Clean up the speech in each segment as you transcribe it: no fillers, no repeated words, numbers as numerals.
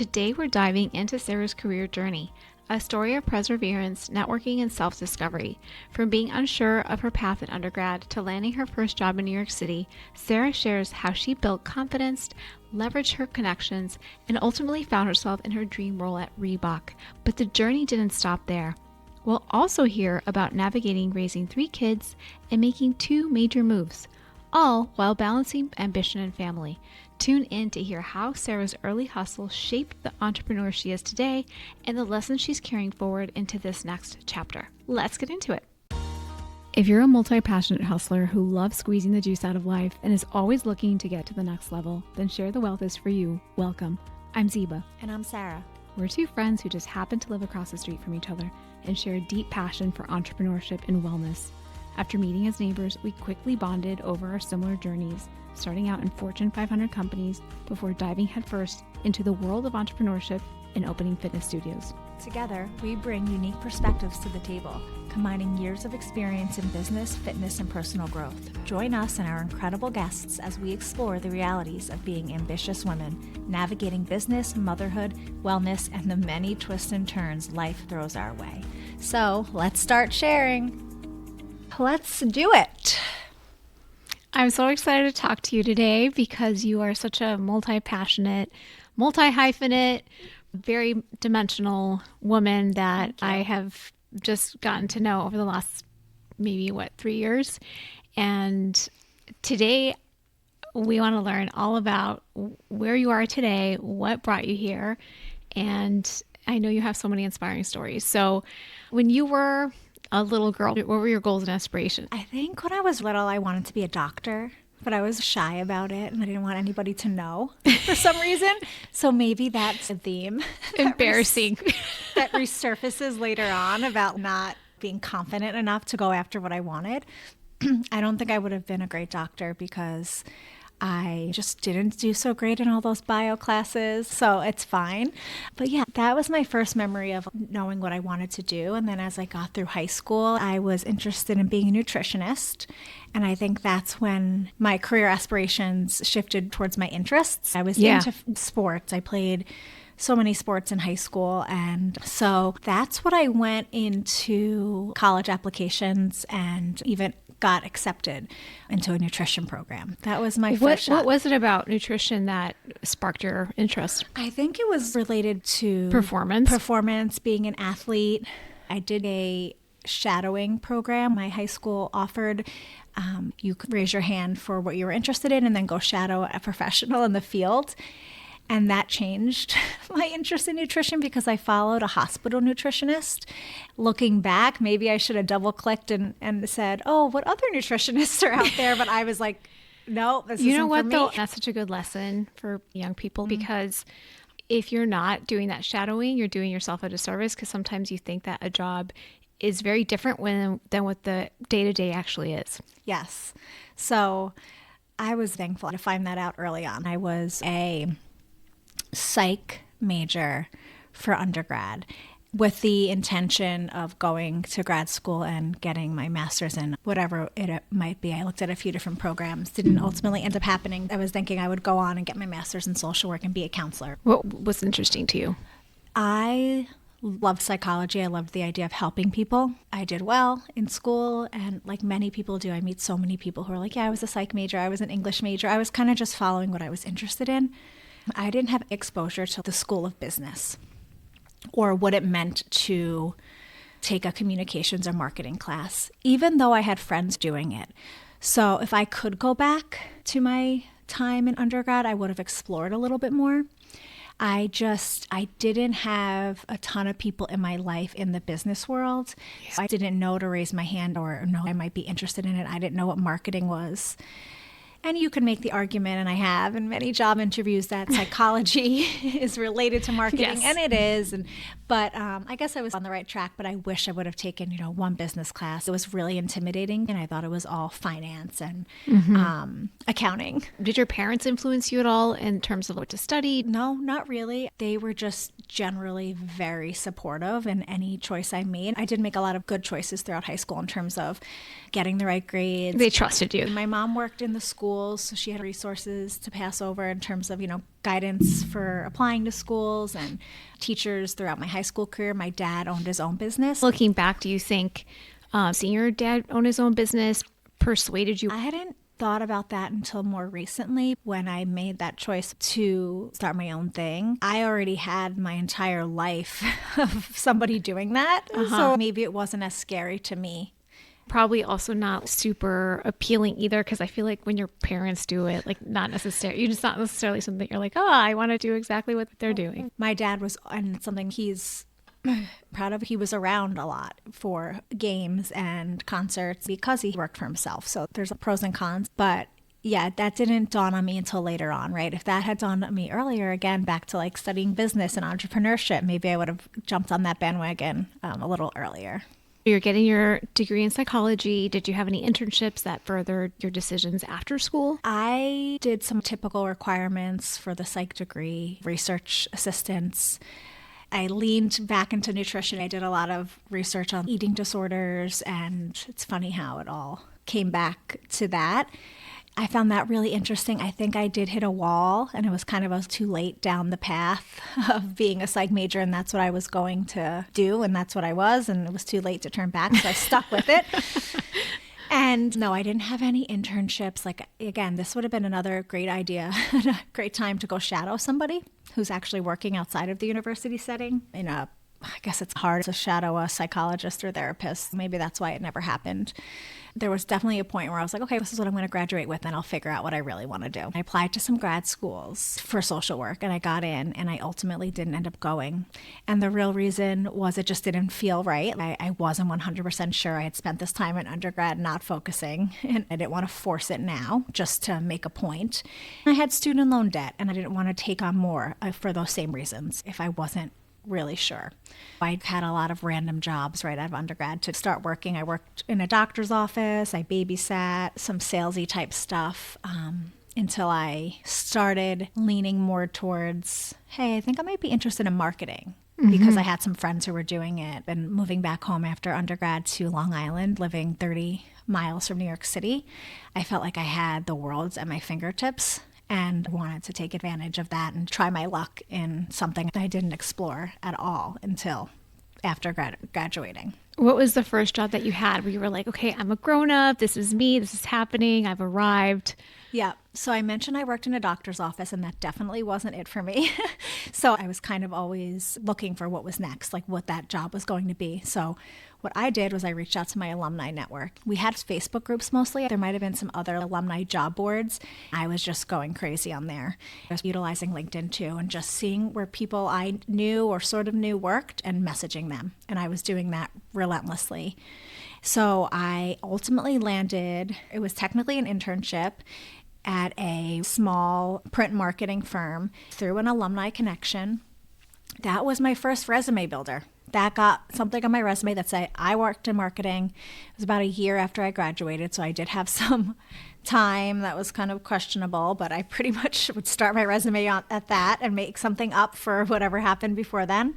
Today we're diving into Sarah's career journey, a story of perseverance, networking, and self-discovery. From being unsure of her path in undergrad to landing her first job in New York City, Sarah shares how she built confidence, leveraged her connections, and ultimately found herself in her dream role at Reebok. But the journey didn't stop there. We'll also hear about navigating raising 3 kids and making 2 major moves, all while balancing ambition and family. Tune in to hear how Sarah's early hustle shaped the entrepreneur she is today and the lessons she's carrying forward into this next chapter. Let's get into it. If you're a multi-passionate hustler who loves squeezing the juice out of life and is always looking to get to the next level, then Share the Wealth is for you. Welcome. I'm Zeba. And I'm Sarah. We're 2 friends who just happen to live across the street from each other and share a deep passion for entrepreneurship and wellness. After meeting as neighbors, we quickly bonded over our similar journeys, starting out in Fortune 500 companies before diving headfirst into the world of entrepreneurship and opening fitness studios. Together, we bring unique perspectives to the table, combining years of experience in business, fitness, and personal growth. Join us and our incredible guests as we explore the realities of being ambitious women, navigating business, motherhood, wellness, and the many twists and turns life throws our way. So let's start sharing. Let's do it. I'm so excited to talk to you today because you are such a multi-passionate, multi-hyphenate, very dimensional woman that I have just gotten to know over the last maybe 3 years. And today we want to learn all about where you are today, what brought you here. And I know you have so many inspiring stories. So when you were a little girl, what were your goals and aspirations? I think when I was little, I wanted to be a doctor, but I was shy about it and I didn't want anybody to know for some reason. So maybe that's a theme. Embarrassing. That resurfaces later on about not being confident enough to go after what I wanted. I don't think I would have been a great doctor because I just didn't do so great in all those bio classes, so it's fine. But yeah, that was my first memory of knowing what I wanted to do. And then as I got through high school, I was interested in being a nutritionist. And I think that's when my career aspirations shifted towards my interests. I was into sports. I played so many sports in high school. And so that's what I went into college applications and even got accepted into a nutrition program. That was my first shot. What was it about nutrition that sparked your interest? I think it was related to performance, being an athlete. I did a shadowing program my high school offered. You could raise your hand for what you were interested in and then go shadow a professional in the field. And that changed my interest in nutrition because I followed a hospital nutritionist. Looking back, maybe I should have double-clicked and said, oh, what other nutritionists are out there? But I was like, no, this isn't for me. You know what, though? That's such a good lesson for young people because if you're not doing that shadowing, you're doing yourself a disservice because sometimes you think that a job is very different than what the day-to-day actually is. Yes. So I was thankful to find that out early on. I was a psych major for undergrad with the intention of going to grad school and getting my master's in whatever it might be. I looked at a few different programs, didn't ultimately end up happening. I was thinking I would go on and get my master's in social work and be a counselor. What was interesting to you? I loved psychology. I loved the idea of helping people. I did well in school, and like many people do, I meet so many people who are like, yeah, I was a psych major, I was an English major. I was kind of just following what I was interested in. I didn't have exposure to the school of business or what it meant to take a communications or marketing class, even though I had friends doing it. So if I could go back to my time in undergrad, I would have explored a little bit more. I didn't have a ton of people in my life in the business world. I didn't know to raise my hand or know I might be interested in it. I didn't know what marketing was. And you can make the argument, and I have in many job interviews, that psychology is related to marketing, yes. And it is. But I guess I was on the right track, but I wish I would have taken, one business class. It was really intimidating, and I thought it was all finance and accounting. Did your parents influence you at all in terms of what to study? No, not really. They were just generally very supportive in any choice I made. I did make a lot of good choices throughout high school in terms of getting the right grades. They trusted you. My mom worked in the school schools, so she had resources to pass over in terms of, guidance for applying to schools and teachers throughout my high school career. My dad owned his own business. Looking back, do you think seeing your dad own his own business persuaded you? I hadn't thought about that until more recently when I made that choice to start my own thing. I already had my entire life of somebody doing that, so maybe it wasn't as scary to me. Probably also not super appealing either, because I feel like when your parents do it, like not necessarily something you're like, oh, I want to do exactly what they're doing. My dad was, and it's something he's proud of, he was around a lot for games and concerts because he worked for himself. So there's pros and cons. But yeah, that didn't dawn on me until later on, right? If that had dawned on me earlier, again, back to like studying business and entrepreneurship, maybe I would have jumped on that bandwagon a little earlier. You're getting your degree in psychology. Did you have any internships that furthered your decisions after school? I did some typical requirements for the psych degree, research assistants. I leaned back into nutrition. I did a lot of research on eating disorders, and it's funny how it all came back to that. I found that really interesting. I think I did hit a wall, and it was I was too late down the path of being a psych major, and that's what I was going to do, and that's what I was, and it was too late to turn back, so I stuck with it. And no, I didn't have any internships. Like, again, this would have been another great idea, a great time to go shadow somebody who's actually working outside of the university setting. I guess it's hard to shadow a psychologist or therapist. Maybe that's why it never happened. There was definitely a point where I was like, okay, this is what I'm going to graduate with, and I'll figure out what I really want to do. I applied to some grad schools for social work, and I got in, and I ultimately didn't end up going. And the real reason was it just didn't feel right. I wasn't 100% sure. I had spent this time in undergrad not focusing, and I didn't want to force it now just to make a point. I had student loan debt, and I didn't want to take on more for those same reasons if I wasn't really sure. I had a lot of random jobs right out of undergrad to start working. I worked in a doctor's office. I babysat, some salesy type stuff until I started leaning more towards, hey, I think I might be interested in marketing. Because I had some friends who were doing it, and moving back home after undergrad to Long Island, living 30 miles from New York City, I felt like I had the world at my fingertips and wanted to take advantage of that and try my luck in something I didn't explore at all until after graduating. What was the first job that you had where you were like, okay, I'm a grown up, this is me, this is happening, I've arrived? Yeah. So I mentioned I worked in a doctor's office, and that definitely wasn't it for me. So I was kind of always looking for what was next, like what that job was going to be. So what I did was I reached out to my alumni network. We had Facebook groups mostly. There might have been some other alumni job boards. I was just going crazy on there. I was utilizing LinkedIn too, and just seeing where people I knew or sort of knew worked and messaging them. And I was doing that relentlessly. So I ultimately landed, it was technically an internship at a small print marketing firm through an alumni connection. That was my first resume builder. That got something on my resume that said I worked in marketing. It was about a year after I graduated, so I did have some time that was kind of questionable, but I pretty much would start my resume at that and make something up for whatever happened before then.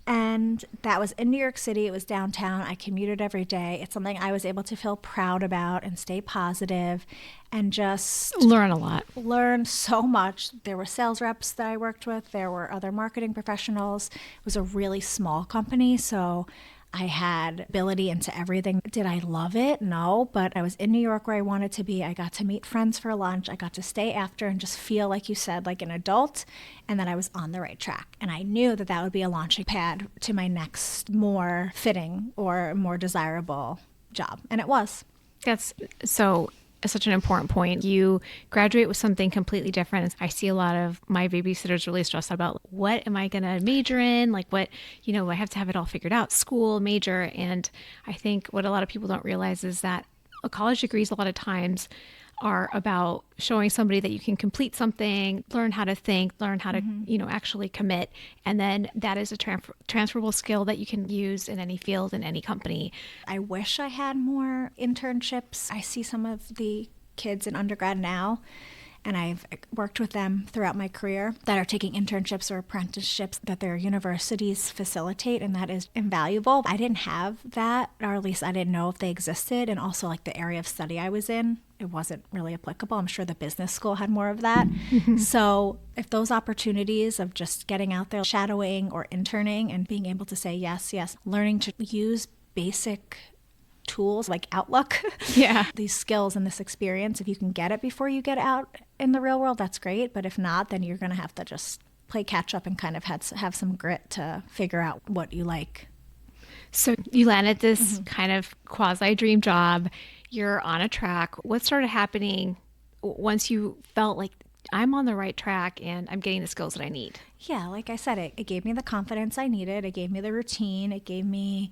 And that was in New York City. It was downtown. I commuted every day. It's something I was able to feel proud about and stay positive and just learn a lot. Learn so much. There were sales reps that I worked with. There were other marketing professionals. It was a really small company, so I had ability into everything. Did I love it? No, but I was in New York where I wanted to be. I got to meet friends for lunch. I got to stay after and just feel, like you said, like an adult, and that I was on the right track. And I knew that that would be a launching pad to my next more fitting or more desirable job. And it was. That's such an important point. You graduate with something completely different. I see a lot of my babysitters really stressed out about what am I going to major in? Like what, I have to have it all figured out, school, major. And I think what a lot of people don't realize is that college degrees a lot of times are about showing somebody that you can complete something, learn how to think, learn how to, actually commit. And then that is a transferable skill that you can use in any field, in any company. I wish I had more internships. I see some of the kids in undergrad now, and I've worked with them throughout my career that are taking internships or apprenticeships that their universities facilitate, and that is invaluable. I didn't have that, or at least I didn't know if they existed, and also like the area of study I was in, it wasn't really applicable. I'm sure the business school had more of that. So if those opportunities of just getting out there, shadowing or interning and being able to say yes, yes, learning to use basic tools like Outlook, these skills and this experience, if you can get it before you get out in the real world, that's great. But if not, then you're going to have to just play catch up and kind of have some grit to figure out what you like. So you landed this kind of quasi dream job. You're on a track. What started happening once you felt like I'm on the right track and I'm getting the skills that I need? Yeah, like I said, it gave me the confidence I needed. It gave me the routine. It gave me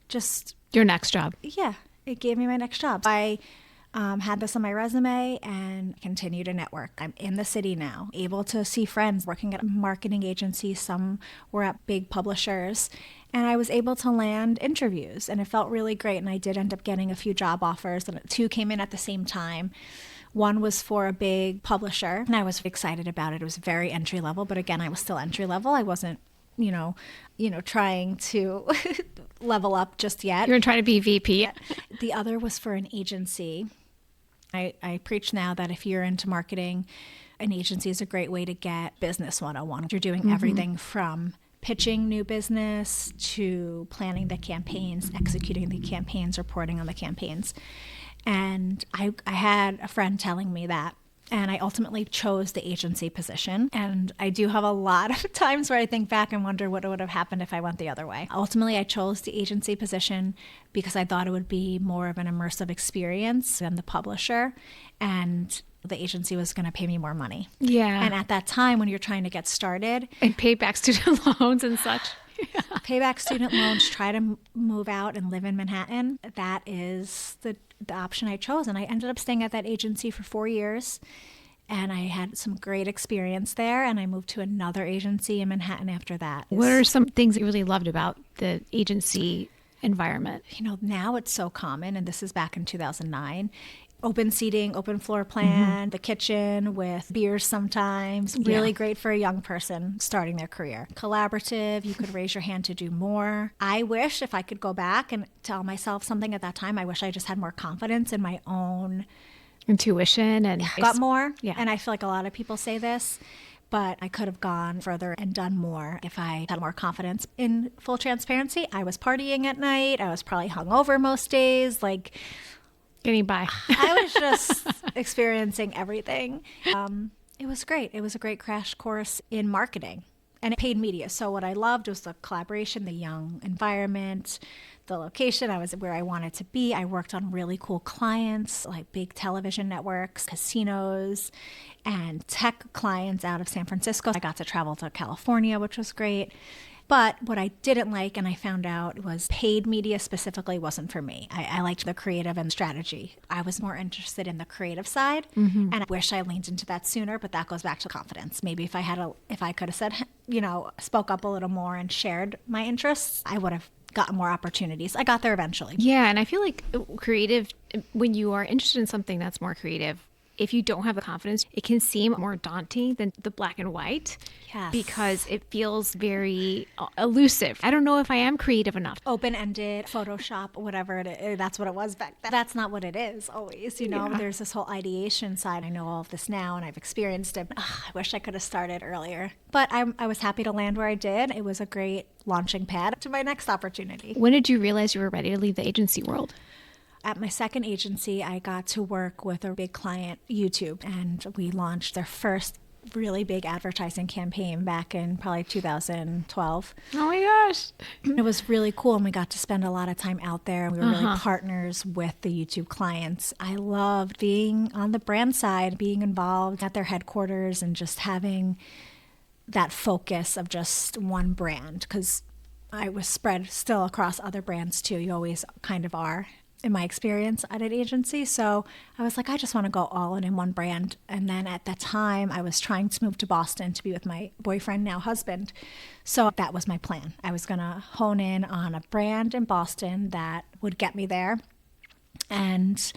just... Your next job. Yeah, it gave me my next job. I had this on my resume and continue to network. I'm in the city now, able to see friends working at a marketing agency. Some were at big publishers. And I was able to land interviews, and it felt really great. And I did end up getting a few job offers, and 2 came in at the same time. One was for a big publisher, and I was excited about it. It was very entry level, but again, I was still entry level. I wasn't, trying to level up just yet. You were trying to be VP. The other was for an agency. I preach now that if you're into marketing, an agency is a great way to get business 101. You're doing everything from pitching new business to planning the campaigns, executing the campaigns, reporting on the campaigns. And I had a friend telling me that. And I ultimately chose the agency position. And I do have a lot of times where I think back and wonder what would have happened if I went the other way. Ultimately, I chose the agency position because I thought it would be more of an immersive experience than the publisher. And the agency was going to pay me more money. Yeah. And at that time, when you're trying to get started. And pay back student loans and such. Pay back student loans, try to move out and live in Manhattan. That is the option I chose. And I ended up staying at that agency for 4 years. And I had some great experience there. And I moved to another agency in Manhattan after that. What are some things that you really loved about the agency environment? Now it's so common, and this is back in 2009. Open seating, open floor plan, the kitchen with beers sometimes. Really great for a young person starting their career. Collaborative, you could raise your hand to do more. I wish if I could go back and tell myself something at that time, I wish I just had more confidence in my own intuition and got more. Yeah. And I feel like a lot of people say this, but I could have gone further and done more if I had more confidence. In full transparency, I was partying at night. I was probably hungover most days. Like, getting by. I was just experiencing everything. It was great. It was a great crash course in marketing and paid media. So what I loved was the collaboration, the young environment, the location. I was where I wanted to be. I worked on really cool clients like big television networks, casinos, and tech clients out of San Francisco. I got to travel to California, which was great. But what I didn't like, and I found out, was paid media specifically wasn't for me. I liked the creative and strategy. I was more interested in the creative side, and I wish I leaned into that sooner, but that goes back to confidence. Maybe if I could have said, spoke up a little more and shared my interests, I would have gotten more opportunities. I got there eventually. Yeah, and I feel like creative, when you are interested in something that's more creative, if you don't have the confidence, it can seem more daunting than the black and white. Yes. Because it feels very elusive. I don't know if I am creative enough. Open-ended, Photoshop, whatever it is. That's what it was back then. That's not what it is always. There's this whole ideation side. I know all of this now and I've experienced it. I wish I could have started earlier. But I was happy to land where I did. It was a great launching pad to my next opportunity. When did you realize you were ready to leave the agency world? At my second agency, I got to work with a big client, YouTube, and we launched their first really big advertising campaign back in probably 2012. Oh my gosh. It was really cool, and we got to spend a lot of time out there. We were really partners with the YouTube clients. I loved being on the brand side, being involved at their headquarters, and just having that focus of just one brand, because I was spread still across other brands too. You always kind of are, in my experience at an agency. So I was like, I just want to go all in one brand. And then at that time, I was trying to move to Boston to be with my boyfriend, now husband. So that was my plan. I was going to hone in on a brand in Boston that would get me there and,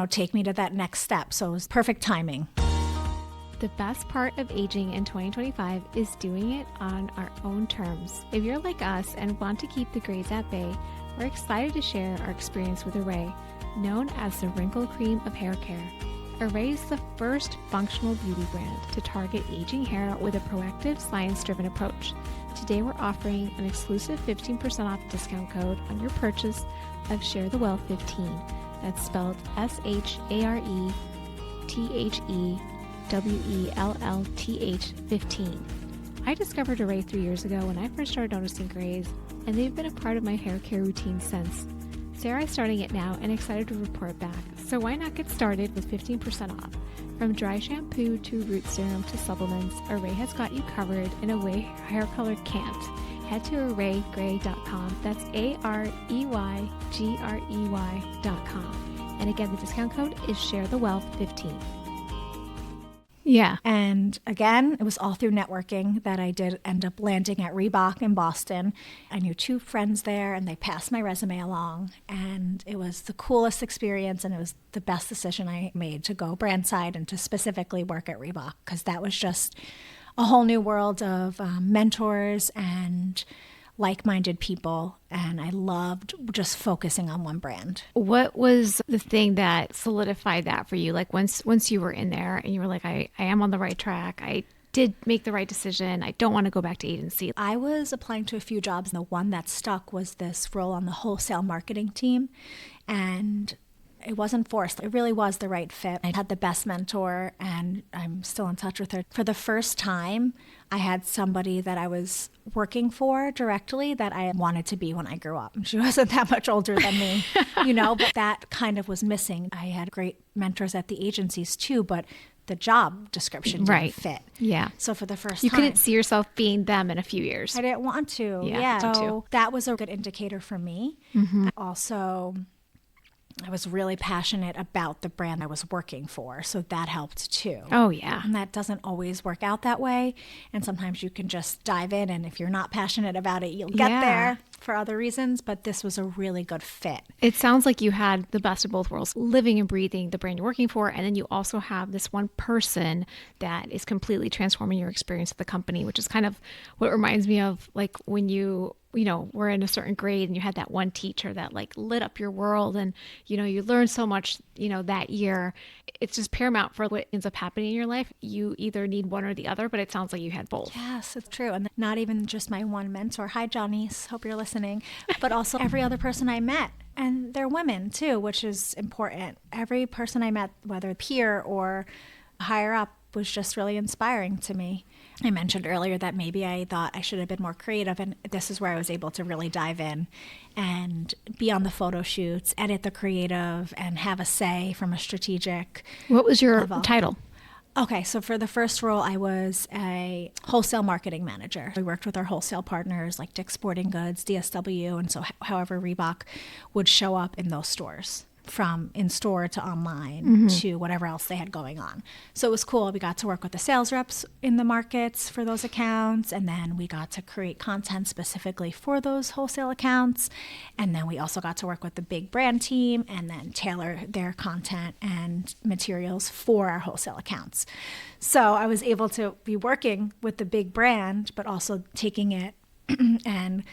take me to that next step. So it was perfect timing. The best part of aging in 2025 is doing it on our own terms. If you're like us and want to keep the grays at bay, we're excited to share our experience with Array, known as the wrinkle cream of hair care. Array is the first functional beauty brand to target aging hair with a proactive, science-driven approach. Today we're offering an exclusive 15% off discount code on your purchase of Share the Wellth 15. That's spelled ShareTheWellth 15. I discovered Array 3 years ago when I first started noticing grays, and they've been a part of my hair care routine since. Sarah is starting it now and excited to report back, so why not get started with 15% off? From dry shampoo to root serum to supplements, Array has got you covered in a way hair color can't. Head to araygray.com, that's AREYGREY.com. And again, the discount code is ShareTheWellth15. Yeah. And again, it was all through networking that I did end up landing at Reebok in Boston. I knew 2 friends there and they passed my resume along. And it was the coolest experience and it was the best decision I made to go brand side and to specifically work at Reebok, because that was just a whole new world of mentors and like-minded people, and I loved just focusing on one brand. What was the thing that solidified that for you? Like once you were in there and you were like, I am on the right track. I did make the right decision. I don't want to go back to agency. I was applying to a few jobs, and the one that stuck was this role on the wholesale marketing team, and it wasn't forced. It really was the right fit. I had the best mentor, and I'm still in touch with her. For the first time, I had somebody that I was working for directly that I wanted to be when I grew up. She wasn't that much older than me, but that kind of was missing. I had great mentors at the agencies too, but the job description didn't fit. Yeah. So for the first time, you couldn't see yourself being them in a few years. I didn't want to. Yeah. So that was a good indicator for me. Mm-hmm. Also, I was really passionate about the brand I was working for, so that helped too. Oh, yeah. And that doesn't always work out that way, and sometimes you can just dive in, and if you're not passionate about it, you'll get there for other reasons, but this was a really good fit. It sounds like you had the best of both worlds, living and breathing the brand you're working for, and then you also have this one person that is completely transforming your experience at the company, which is kind of what reminds me of like when you were in a certain grade and you had that one teacher that like lit up your world, and, you learned so much, that year. It's just paramount for what ends up happening in your life. You either need one or the other, but it sounds like you had both. Yes, it's true. And not even just my one mentor. Hi, Johnny's. Hope you're listening. But also every other person I met. And they're women too, which is important. Every person I met, whether peer or higher up, was just really inspiring to me. I mentioned earlier that maybe I thought I should have been more creative, and this is where I was able to really dive in and be on the photo shoots, edit the creative, and have a say from a strategic What was your level. title? Okay, so for the first role, I was a wholesale marketing manager. We worked with our wholesale partners like Dick's Sporting Goods, DSW, and so however Reebok would show up in those stores, from in-store to online to whatever else they had going on. So it was cool. We got to work with the sales reps in the markets for those accounts, and then we got to create content specifically for those wholesale accounts. And then we also got to work with the big brand team and then tailor their content and materials for our wholesale accounts. So I was able to be working with the big brand, but also taking it and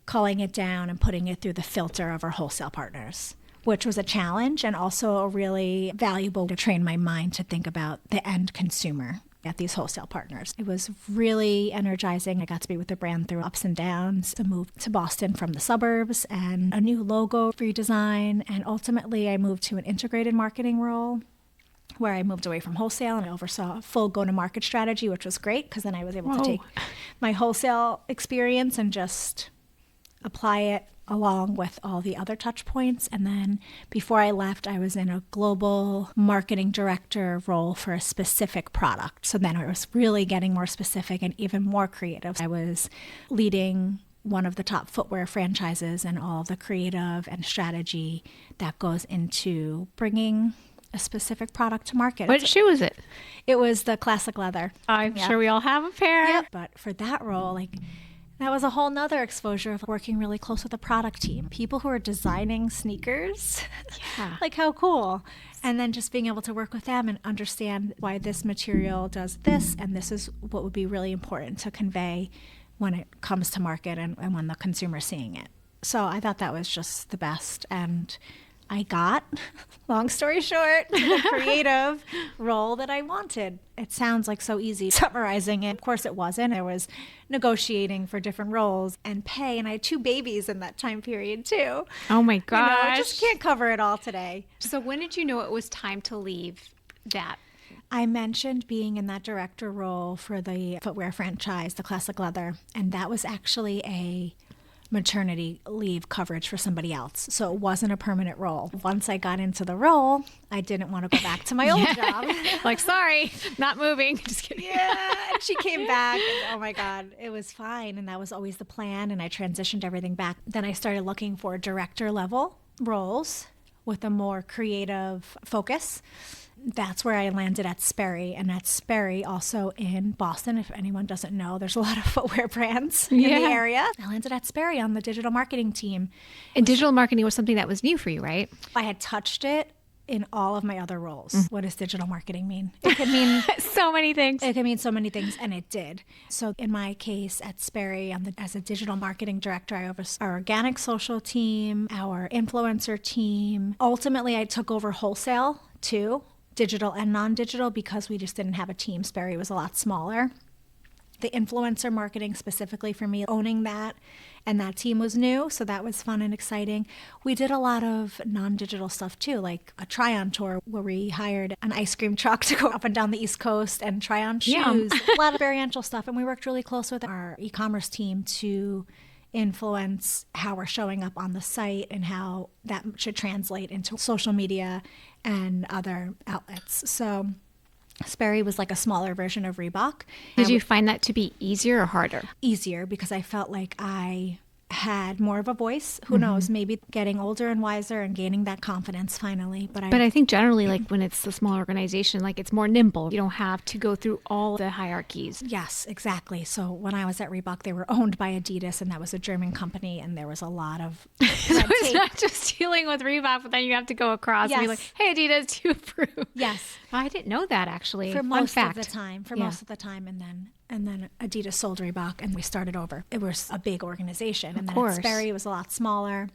culling it down and putting it through the filter of our wholesale partners, which was a challenge and also a really valuable to train my mind to think about the end consumer at these wholesale partners. It was really energizing. I got to be with the brand through ups and downs, to move to Boston from the suburbs and a new logo redesign. And ultimately, I moved to an integrated marketing role where I moved away from wholesale and I oversaw a full go-to-market strategy, which was great because then I was able to take my wholesale experience and just apply it along with all the other touch points. And then before I left, I was in a global marketing director role for a specific product. So then I was really getting more specific and even more creative. I was leading one of the top footwear franchises and all the creative and strategy that goes into bringing a specific product to market. What shoe was it? It was the classic leather. I'm sure we all have a pair. Yep. But for that role, That was a whole nother exposure of working really close with the product team. People who are designing sneakers. Yeah. Like, how cool. And then just being able to work with them and understand why this material does this, and this is what would be really important to convey when it comes to market and when the consumer's seeing it. So I thought that was just the best. And I got, long story short, the creative role that I wanted. It sounds like so easy summarizing it. Of course it wasn't. There was negotiating for different roles and pay. And I had 2 babies in that time period too. Oh my gosh. I just can't cover it all today. So when did you know it was time to leave that? I mentioned being in that director role for the footwear franchise, the Classic Leather. And that was actually a maternity leave coverage for somebody else. So it wasn't a permanent role. Once I got into the role, I didn't want to go back to my old job. Like, sorry, not moving. Just kidding. Yeah. And she came back. And, oh my God, it was fine. And that was always the plan. And I transitioned everything back. Then I started looking for director level roles with a more creative focus. That's where I landed at Sperry, and at Sperry also in Boston. If anyone doesn't know, there's a lot of footwear brands in the area. I landed at Sperry on the digital marketing team. And digital marketing was something that was new for you, right? I had touched it in all of my other roles. What does digital marketing mean? It could mean so many things. It can mean so many things, and it did. So in my case at Sperry, as a digital marketing director, I oversaw our organic social team, our influencer team. Ultimately, I took over wholesale too, digital and non-digital, because we just didn't have a team. Sperry was a lot smaller. The influencer marketing specifically for me, owning that, and that team was new, so that was fun and exciting. We did a lot of non-digital stuff too, like a try-on tour where we hired an ice cream truck to go up and down the East Coast and try on shoes. A lot of experiential stuff, and we worked really close with our e-commerce team to influence how we're showing up on the site and how that should translate into social media and other outlets. So Sperry was like a smaller version of Reebok. Did you find that to be easier or harder? Easier, because I felt like I had more of a voice. Who knows, maybe getting older and wiser and gaining that confidence finally. But I think generally, like when it's a small organization, like it's more nimble. You don't have to go through all the hierarchies. Yes, exactly. So when I was at Reebok, they were owned by Adidas, and that was a German company, and there was a lot of So it's not just dealing with Reebok, but then you have to go across and be like, hey, Adidas, do you approve? Yes. I didn't know that, actually. For Fun most fact. of the time. Most of the time. And then Adidas sold Reebok, and we started over. It was a big organization. And then at Sperry, it was a lot smaller.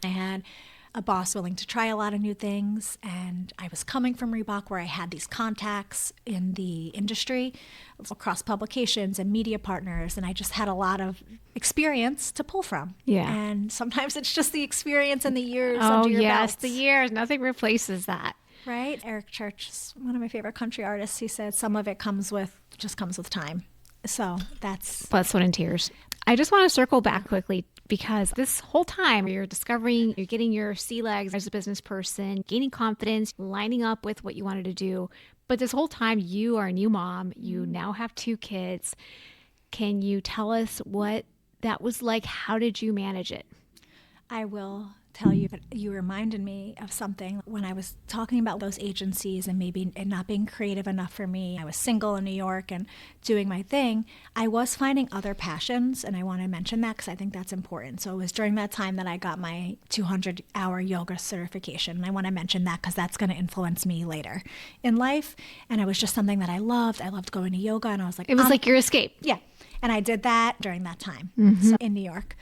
I had a boss willing to try a lot of new things, and I was coming from Reebok where I had these contacts in the industry across publications and media partners, and I just had a lot of experience to pull from. Yeah. And sometimes it's just the experience and the years under your belts. The years. Nothing replaces that. Right? Eric Church is one of my favorite country artists. He said some of it comes with time. So that's blood, sweat, and tears. I just want to circle back quickly, because this whole time you're discovering, you're getting your sea legs as a business person, gaining confidence, lining up with what you wanted to do. But this whole time you are a new mom. You now have 2 kids. Can you tell us what that was like? How did you manage it? I will tell you, but you reminded me of something when I was talking about those agencies and maybe it not being creative enough for me. I was single in New York and doing my thing. I was finding other passions, and I want to mention that because I think that's important. So it was during that time that I got my 200-hour yoga certification, and I want to mention that because that's going to influence me later in life. And it was just something that I loved. I loved going to yoga, and I was like, it was like your escape. Yeah. And I did that during that time in New York.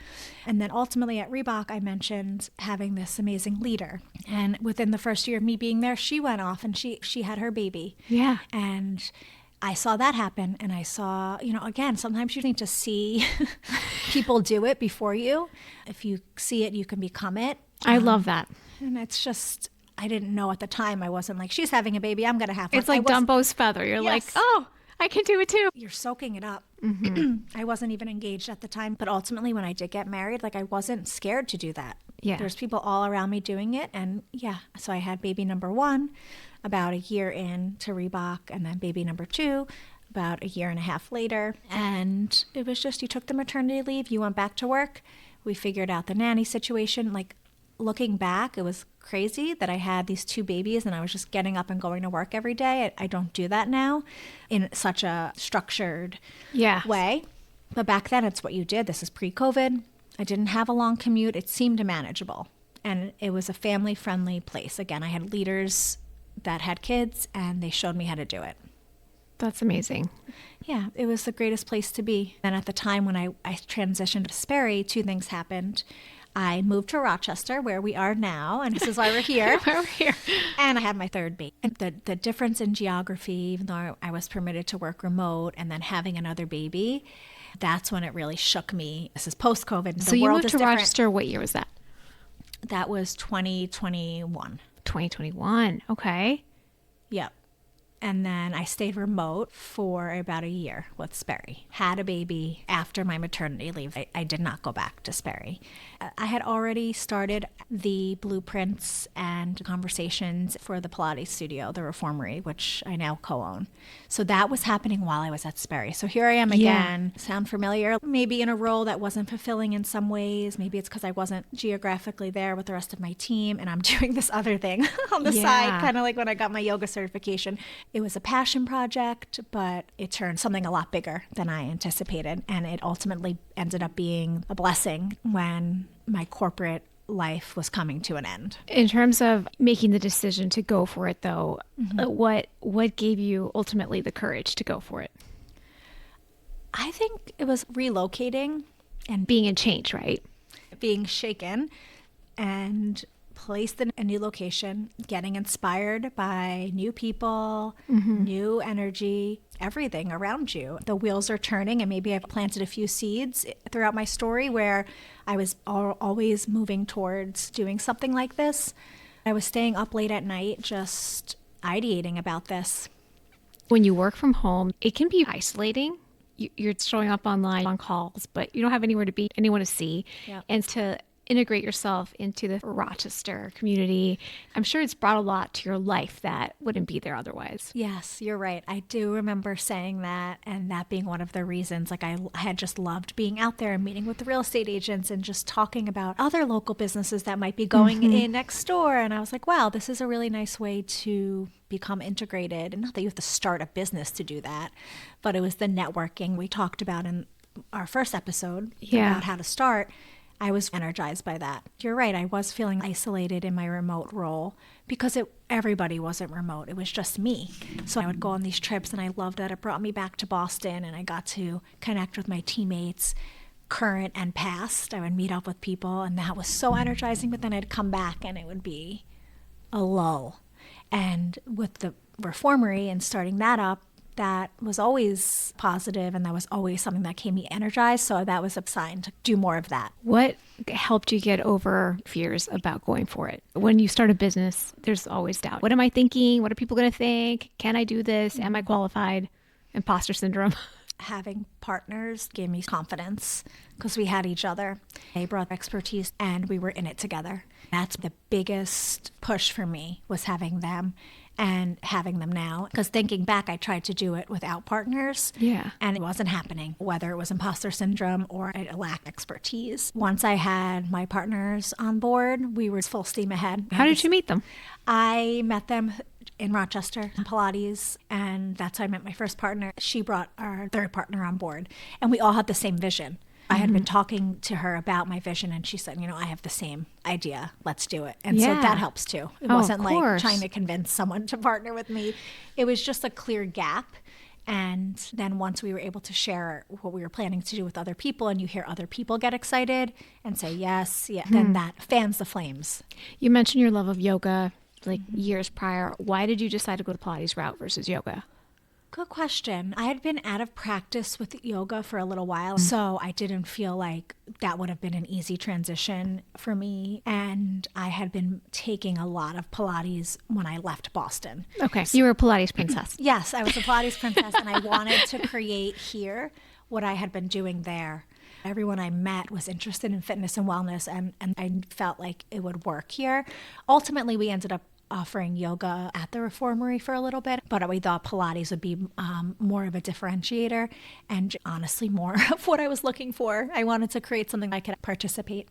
And then ultimately at Reebok, I mentioned having this amazing leader. And within the first year of me being there, she went off and she had her baby. Yeah. And I saw that happen. And I saw, again, sometimes you need to see people do it before you. If you see it, you can become it. I love that. And it's just, I didn't know at the time. I wasn't like, she's having a baby, I'm going to have one. It's like Dumbo's feather. You're like, oh, I can do it too. You're soaking it up. I wasn't even engaged at the time, but ultimately when I did get married, I wasn't scared to do that. Yeah. There's people all around me doing it. And so I had baby number 1 about a year in to Reebok, and then baby number 2 about a year and a half later. And it was just, you took the maternity leave, you went back to work. We figured out the nanny situation. Looking back, it was crazy that I had these 2 babies and I was just getting up and going to work every day. I don't do that now in such a structured way. But back then, it's what you did. This is pre-COVID. I didn't have a long commute. It seemed manageable. And it was a family-friendly place. Again, I had leaders that had kids, and they showed me how to do it. That's amazing. Yeah, it was the greatest place to be. And at the time when I transitioned to Sperry, two things happened. I moved to Rochester, where we are now, and this is why we're here. Why we're here. And I had my third baby. And the difference in geography, even though I was permitted to work remote, and then having another baby, that's when it really shook me. This is post-COVID. So you moved to Rochester, what year was that? That was 2021. 2021. Okay. Yep. And then I stayed remote for about a year with Sperry. Had a baby after my maternity leave. I did not go back to Sperry. I had already started the blueprints and conversations for the Pilates studio, the Reformery, which I now co-own. So that was happening while I was at Sperry. So here I am again. Yeah. Sound familiar? Maybe in a role that wasn't fulfilling in some ways. Maybe it's because I wasn't geographically there with the rest of my team, and I'm doing this other thing on the side, kind of like when I got my yoga certification. It was a passion project, but it turned something a lot bigger than I anticipated. And it ultimately ended up being a blessing when my corporate life was coming to an end. In terms of making the decision to go for it, though, what gave you ultimately the courage to go for it? I think it was relocating and being in change, right? Being shaken and placed in a new location, getting inspired by new people, new energy, everything around you. The wheels are turning, and maybe I've planted a few seeds throughout my story where I was always moving towards doing something like this. I was staying up late at night just ideating about this. When you work from home, it can be isolating. You're showing up online on calls, but you don't have anywhere to be, anyone to see. Yep. And to integrate yourself into the Rochester community, I'm sure it's brought a lot to your life that wouldn't be there otherwise. Yes, you're right. I do remember saying that, and that being one of the reasons. Like, I had just loved being out there and meeting with the real estate agents and just talking about other local businesses that might be going in next door. And I was like, wow, this is a really nice way to become integrated. And not that you have to start a business to do that, but it was the networking we talked about in our first episode about how to start. I was energized by that. You're right. I was feeling isolated in my remote role because everybody wasn't remote. It was just me. So I would go on these trips, and I loved that it brought me back to Boston, and I got to connect with my teammates, current and past. I would meet up with people, and that was so energizing. But then I'd come back, and it would be a lull. And with the Reformery and starting that up, that was always positive, and that was always something that kept me energized. So that was a sign to do more of that. What helped you get over fears about going for it? When you start a business, there's always doubt. What am I thinking? What are people going to think? Can I do this? Am I qualified? Imposter syndrome. Having partners gave me confidence because we had each other. They brought expertise, and we were in it together. That's the biggest push for me, was having them and having them now. Because thinking back, I tried to do it without partners. Yeah. And it wasn't happening, whether it was imposter syndrome or I lacked expertise. Once I had my partners on board, we were full steam ahead. How did you meet them? I met them in Rochester, Pilates, and that's how I met my first partner. She brought our third partner on board, and we all had the same vision. I had been talking to her about my vision, and she said, I have the same idea. Let's do it. And so that helps too. It wasn't like trying to convince someone to partner with me. It was just a clear gap. And then once we were able to share what we were planning to do with other people, and you hear other people get excited and say yes, then that fans the flames. You mentioned your love of yoga like years prior. Why did you decide to go the Pilates route versus yoga? Good question. I had been out of practice with yoga for a little while, so I didn't feel like that would have been an easy transition for me. And I had been taking a lot of Pilates when I left Boston. Okay, so you were a Pilates princess. Yes, I was a Pilates princess, and I wanted to create here what I had been doing there. Everyone I met was interested in fitness and wellness, and I felt like it would work here. Ultimately, we ended up offering yoga at the Reformery for a little bit, but we thought Pilates would be more of a differentiator and honestly more of what I was looking for. I wanted to create something I could participate.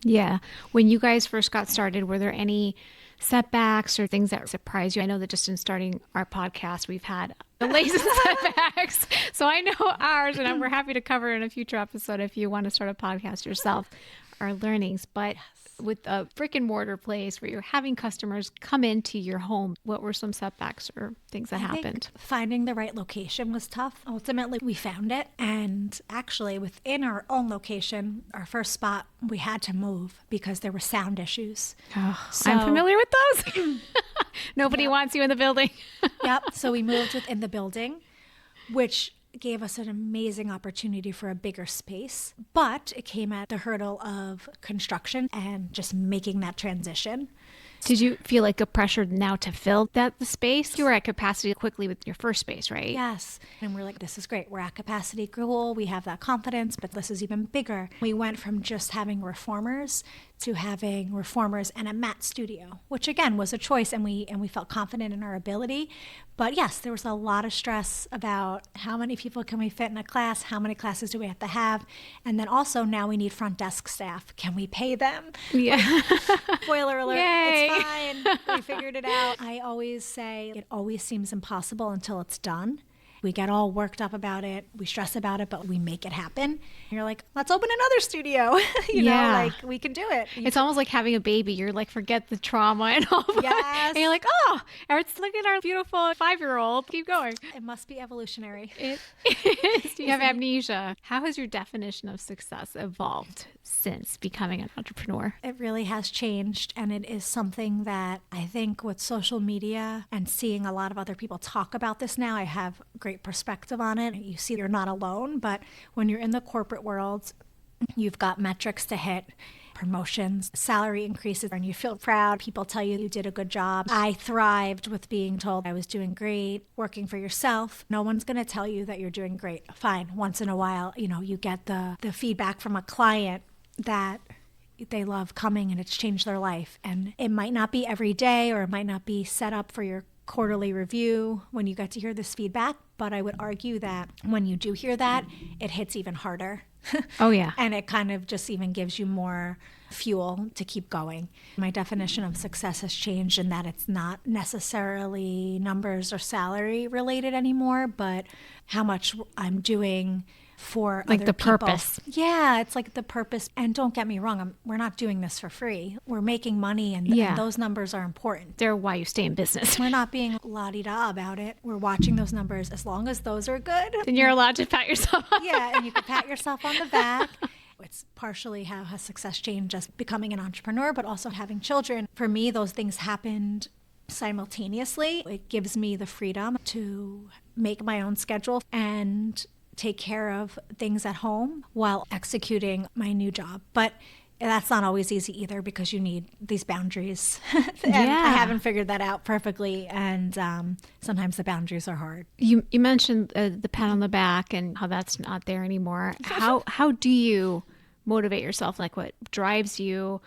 Yeah. When you guys first got started, were there any setbacks or things that surprise you? I know that just in starting our podcast, we've had the latest setbacks. So I know ours, and we're happy to cover in a future episode if you want to start a podcast yourself, our learnings. But with a brick and mortar place where you're having customers come into your home, what were some setbacks or things that happened? Finding the right location was tough. Ultimately, we found it. And actually, within our own location, our first spot, we had to move because there were sound issues. Oh, I'm familiar with those. Nobody wants you in the building. Yep. So we moved within the building, which gave us an amazing opportunity for a bigger space, but it came at the hurdle of construction and just making that transition. Did you feel like a pressure now to fill the space? You were at capacity quickly with your first space, right? Yes. And we're like, this is great. We're at capacity. Cool. We have that confidence, but this is even bigger. We went from just having reformers to having reformers and a mat studio, which again was a choice, and we felt confident in our ability. But yes, there was a lot of stress about how many people can we fit in a class, how many classes do we have to have, and then also now we need front desk staff. Can we pay them? Yeah. Spoiler alert, Yay. it's fine. We figured it out. I always say it always seems impossible until it's done. We get all worked up about it. We stress about it, but we make it happen. And you're like, let's open another studio. you know, like we can do it. It's almost like having a baby. You're like, forget the trauma and all that. Yes. And you're like, oh, look at our beautiful 5-year-old. Keep going. It must be evolutionary. It is. You have amnesia. How has your definition of success evolved since becoming an entrepreneur? It really has changed, and it is something that I think with social media and seeing a lot of other people talk about this now, I have great perspective on it. You see you're not alone, but when you're in the corporate world, you've got metrics to hit, promotions, salary increases, and you feel proud. People tell you you did a good job. I thrived with being told I was doing great, working for yourself. No one's going to tell you that you're doing great. Fine. Once in a while, you get the feedback from a client that they love coming and it's changed their life. And it might not be every day, or it might not be set up for your quarterly review when you get to hear this feedback, but I would argue that when you do hear that, it hits even harder. Oh, yeah. And it kind of just even gives you more fuel to keep going. My definition of success has changed in that it's not necessarily numbers or salary related anymore, but how much I'm doing for like other the people. purpose. Yeah, it's like the purpose. And don't get me wrong, we're not doing this for free. We're making money, and those numbers are important. They're why you stay in business. We're not being la-di-da about it. We're watching those numbers. As long as those are good, Then you're allowed to pat yourself on. yeah, and you can pat yourself on the back. It's partially how has success changed, just becoming an entrepreneur, but also having children. For me, those things happened simultaneously. It gives me the freedom to make my own schedule and take care of things at home while executing my new job. But that's not always easy either, because you need these boundaries. And I haven't figured that out perfectly. And sometimes the boundaries are hard. You mentioned the pat on the back and how that's not there anymore. How do you motivate yourself? Like, what drives you?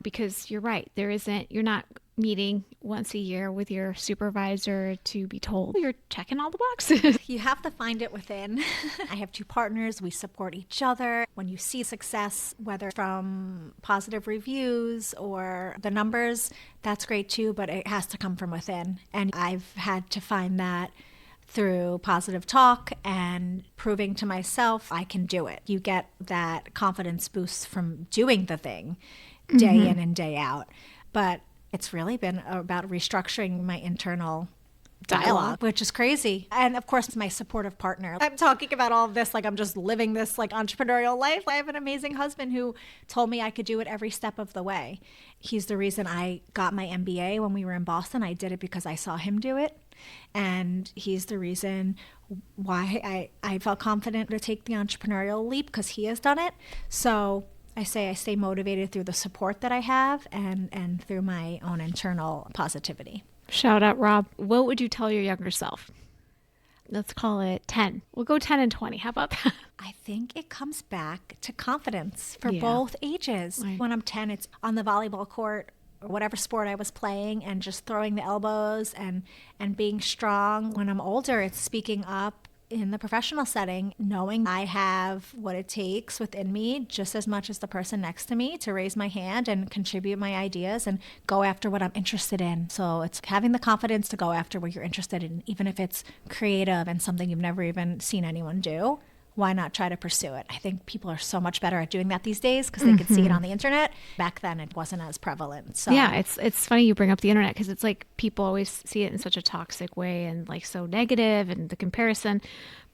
Because you're right, you're not meeting once a year with your supervisor to be told you're checking all the boxes. You have to find it within. I have 2 partners. We support each other. When you see success, whether from positive reviews or the numbers, that's great too, but it has to come from within. And I've had to find that through positive talk and proving to myself I can do it. You get that confidence boost from doing the thing day in and day out. But it's really been about restructuring my internal dialogue, which is crazy. And of course, my supportive partner. I'm talking about all of this like I'm just living this like entrepreneurial life. I have an amazing husband who told me I could do it every step of the way. He's the reason I got my MBA when we were in Boston. I did it because I saw him do it. And he's the reason why I felt confident to take the entrepreneurial leap, because he has done it. So I say I stay motivated through the support that I have and through my own internal positivity. Shout out, Rob. What would you tell your younger self? Let's call it 10. We'll go 10 and 20. How about that? I think it comes back to confidence for both ages. Right. When I'm 10, it's on the volleyball court or whatever sport I was playing and just throwing the elbows and being strong. When I'm older, it's speaking up in the professional setting, knowing I have what it takes within me just as much as the person next to me to raise my hand and contribute my ideas and go after what I'm interested in. So it's having the confidence to go after what you're interested in, even if it's creative and something you've never even seen anyone do. Why not try to pursue it? I think people are so much better at doing that these days because they could see it on the internet. Back then, it wasn't as prevalent. So yeah, it's funny you bring up the internet because it's like people always see it in such a toxic way and like so negative and the comparison.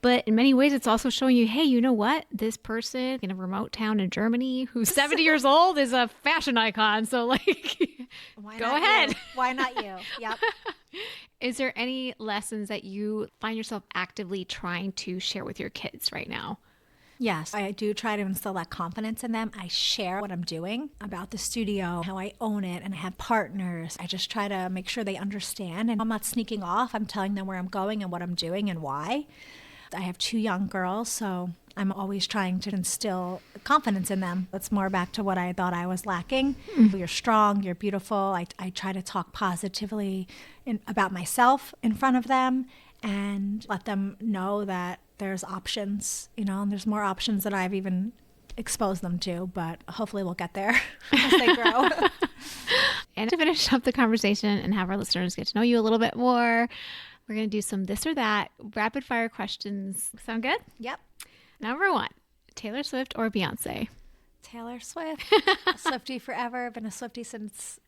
But in many ways, it's also showing you, hey, you know what? This person in a remote town in Germany who's 70 years old is a fashion icon. So like, go ahead. Why not you? Yep. Is there any lessons that you find yourself actively trying to share with your kids right now? Yes, I do try to instill that confidence in them. I share what I'm doing about the studio, how I own it, and I have partners. I just try to make sure they understand. And I'm not sneaking off. I'm telling them where I'm going and what I'm doing and why. I have 2 young girls, so I'm always trying to instill confidence in them. It's more back to what I thought I was lacking. You're strong, you're beautiful. I try to talk positively about myself in front of them and let them know that there's options, and there's more options that I've even exposed them to, but hopefully we'll get there as they grow. And to finish up the conversation and have our listeners get to know you a little bit more, we're going to do some this or that rapid fire questions. Sound good? Yep. Number 1, Taylor Swift or Beyonce? Taylor Swift. A Swiftie forever. Been a Swiftie since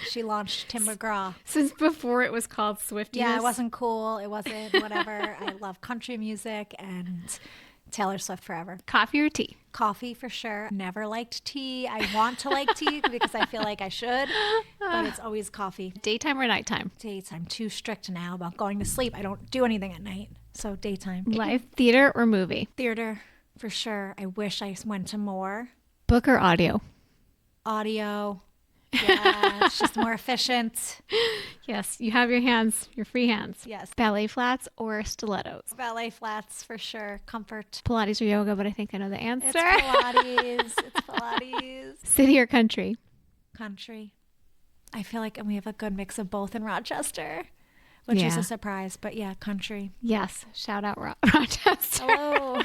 she launched Tim McGraw. Since before it was called Swifties? Yeah, it wasn't cool. It wasn't whatever. I love country music and Taylor Swift forever. Coffee or tea? Coffee for sure. Never liked tea. I want to like tea because I feel like I should, but it's always coffee. Daytime or nighttime? Daytime. Too strict now about going to sleep. I don't do anything at night, so daytime. Live theater or movie? Theater for sure. I wish I went to more. Book or audio? Audio. Yeah, it's just more efficient. Yes, you have your free hands. Yes. Ballet flats or stilettos? Ballet flats for sure. Comfort. Pilates or yoga, but I think I know the answer. It's Pilates. It's Pilates. City or country? Country. I feel like we have a good mix of both in Rochester, which is a surprise. But yeah, country. Yes. Shout out Rochester. Hello.